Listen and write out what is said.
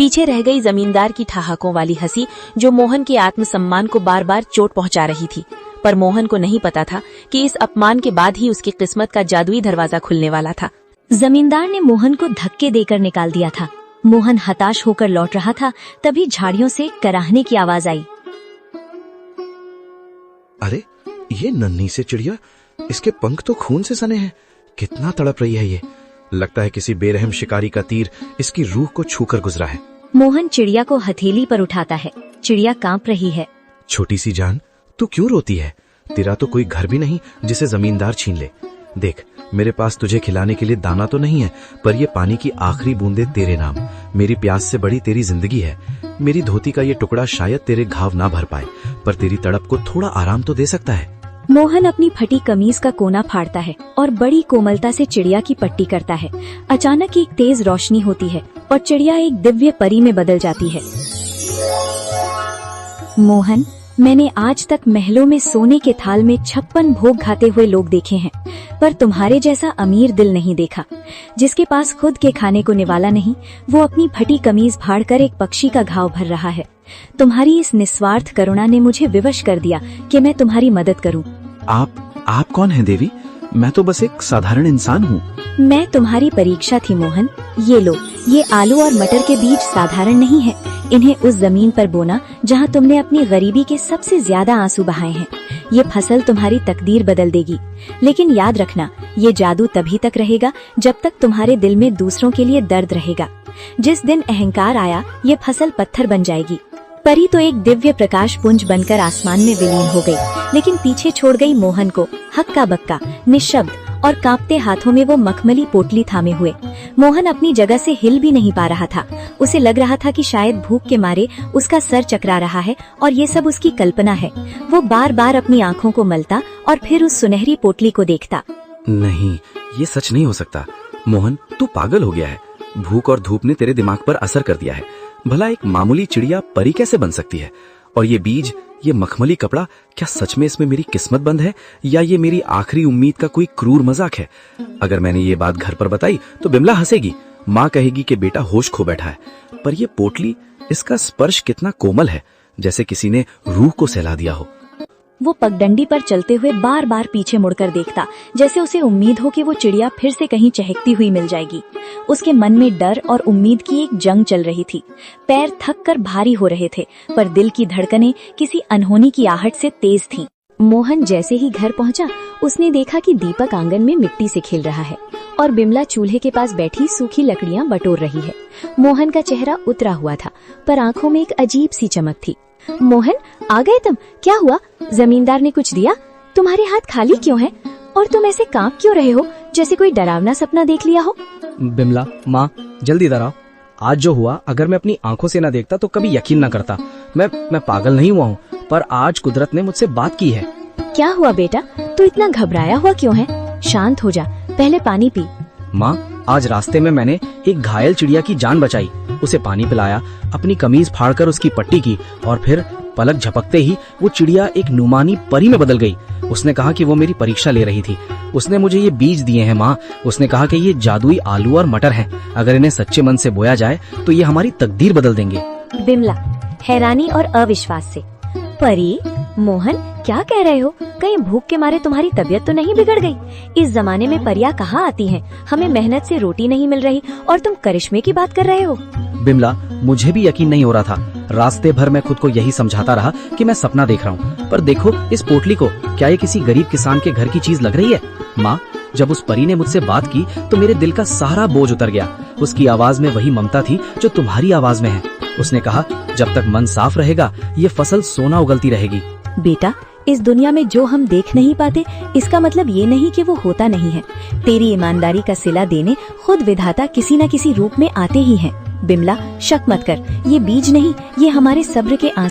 पीछे रह गई जमींदार की ठहाकों वाली हंसी जो मोहन के आत्मसम्मान को बार बार चोट पहुंचा रही थी। पर मोहन को नहीं पता था कि इस अपमान के बाद ही उसकी किस्मत का जादुई दरवाजा खुलने वाला था। जमींदार ने मोहन को धक्के देकर निकाल दिया था। मोहन हताश होकर लौट रहा था, तभी झाड़ियों से कराहने की आवाज आई। अरे ये नन्ही से चिड़िया, इसके पंख तो खून से सने हैं। कितना तड़प रही है ये। लगता है किसी बेरहम शिकारी का तीर इसकी रूह को छूकर गुजरा है। मोहन चिड़िया को हथेली पर उठाता है। चिड़िया कांप रही है। छोटी सी जान, तू क्यों रोती है? तेरा तो कोई घर भी नहीं जिसे जमींदार छीन ले। देख, मेरे पास तुझे खिलाने के लिए दाना तो नहीं है, पर ये पानी की आखिरी बूंदे तेरे नाम। मेरी प्यास से बड़ी तेरी जिंदगी है। मेरी धोती का ये टुकड़ा शायद तेरे घाव ना भर पाए, पर तेरी तड़प को थोड़ा आराम तो दे सकता है। मोहन अपनी फटी कमीज का कोना फाड़ता है और बड़ी कोमलता से चिड़िया की पट्टी करता है। अचानक एक तेज रोशनी होती है और चिड़िया एक दिव्य परी में बदल जाती है। मोहन, मैंने आज तक महलों में सोने के थाल में 56 भोग खाते हुए लोग देखे हैं, पर तुम्हारे जैसा अमीर दिल नहीं देखा। जिसके पास खुद के खाने को निवाला नहीं, वो अपनी फटी कमीज फाड़कर एक पक्षी का घाव भर रहा है। तुम्हारी इस निस्वार्थ करुणा ने मुझे विवश कर दिया कि मैं तुम्हारी मदद करूं। आप कौन हैं देवी? मैं तो बस एक साधारण इंसान हूँ। मैं तुम्हारी परीक्षा थी मोहन। ये लो, ये आलू और मटर के बीज साधारण नहीं है। इन्हें उस जमीन पर बोना जहाँ तुमने अपनी गरीबी के सबसे ज्यादा आंसू बहाए हैं। ये फसल तुम्हारी तकदीर बदल देगी, लेकिन याद रखना, ये जादू तभी तक रहेगा जब तक तुम्हारे दिल में दूसरों के लिए दर्द रहेगा। जिस दिन अहंकार आया, ये फसल पत्थर बन जाएगी। परी तो एक दिव्य प्रकाश पुंज बनकर आसमान में विलीन हो गई, लेकिन पीछे छोड़ गई मोहन को हक्का बक्का, निशब्द और कांपते हाथों में वो मखमली पोटली थामे हुए। मोहन अपनी जगह से हिल भी नहीं पा रहा था। उसे लग रहा था कि शायद भूख के मारे उसका सर चकरा रहा है और ये सब उसकी कल्पना है। वो बार बार अपनी आंखों को मलता और फिर उस सुनहरी पोटली को देखता। नहीं, ये सच नहीं हो सकता। मोहन, तू पागल हो गया है। भूख और धूप ने तेरे दिमाग पर असर कर दिया है। भला एक मामूली चिड़िया परी कैसे बन सकती है? और ये बीज, ये मखमली कपड़ा, क्या सच में इसमें मेरी किस्मत बंद है, या ये मेरी आखिरी उम्मीद का कोई क्रूर मजाक है? अगर मैंने ये बात घर पर बताई तो बिमला हंसेगी। माँ कहेगी कि बेटा होश खो बैठा है। पर ये पोटली, इसका स्पर्श कितना कोमल है, जैसे किसी ने रूह को सहला दिया हो। वो पगडंडी पर चलते हुए बार बार पीछे मुड़कर देखता, जैसे उसे उम्मीद हो कि वो चिड़िया फिर से कहीं चहकती हुई मिल जाएगी। उसके मन में डर और उम्मीद की एक जंग चल रही थी। पैर थक कर भारी हो रहे थे, पर दिल की धड़कनें किसी अनहोनी की आहट से तेज थीं। मोहन जैसे ही घर पहुंचा, उसने देखा कि दीपक आंगन में मिट्टी से खेल रहा है और बिमला चूल्हे के पास बैठी सूखी लकड़ियां बटोर रही है। मोहन का चेहरा उतरा हुआ था, पर आंखों में एक अजीब सी चमक थी। मोहन, आ गए तुम? क्या हुआ? जमींदार ने कुछ दिया? तुम्हारे हाथ खाली क्यों हैं? और तुम ऐसे कांप क्यों रहे हो, जैसे कोई डरावना सपना देख लिया हो? बिमला, माँ, जल्दी इधर आओ। आज जो हुआ, अगर मैं अपनी आंखों से न देखता तो कभी यकीन न करता। मैं पागल नहीं हुआ हूँ, पर आज कुदरत ने मुझसे बात की है। क्या हुआ बेटा? तू इतना घबराया हुआ क्यों है? शांत हो जा, पहले पानी पी। माँ, आज रास्ते में मैंने एक घायल चिड़िया की जान बचाई। उसे पानी पिलाया, अपनी कमीज फाड़कर उसकी पट्टी की, और फिर पलक झपकते ही वो चिड़िया एक नुमानी परी में बदल गई। उसने कहा कि वो मेरी परीक्षा ले रही थी। उसने मुझे ये बीज दिए हैं माँ। उसने कहा कि ये जादुई आलू और मटर हैं। अगर इन्हें सच्चे मन से बोया जाए तो ये हमारी तकदीर बदल देंगे। बिमला हैरानी और अविश्वास से, परी? मोहन, क्या कह रहे हो? कहीं भूख के मारे तुम्हारी तबीयत तो नहीं बिगड़ गई? इस जमाने में परियां कहाँ आती हैं? हमें मेहनत से रोटी नहीं मिल रही और तुम करिश्मे की बात कर रहे हो? बिमला, मुझे भी यकीन नहीं हो रहा था। रास्ते भर मैं खुद को यही समझाता रहा कि मैं सपना देख रहा हूँ। पर देखो इस पोटली को, क्या ये किसी गरीब किसान के घर की चीज लग रही है? माँ, जब उस परी ने मुझसे बात की तो मेरे दिल का सारा बोझ उतर गया। उसकी आवाज में वही ममता थी जो तुम्हारी आवाज में है। उसने कहा, जब तक मन साफ रहेगा ये फसल सोना उगलती रहेगी। बेटा, इस दुनिया में जो हम देख नहीं पाते, इसका मतलब ये नहीं कि वो होता नहीं है। तेरी ईमानदारी का सिला देने खुद विधाता किसी न किसी रूप में आते ही हैं। बिमला, शक मत कर, ये बीज नहीं, ये हमारे सब्र के आंसू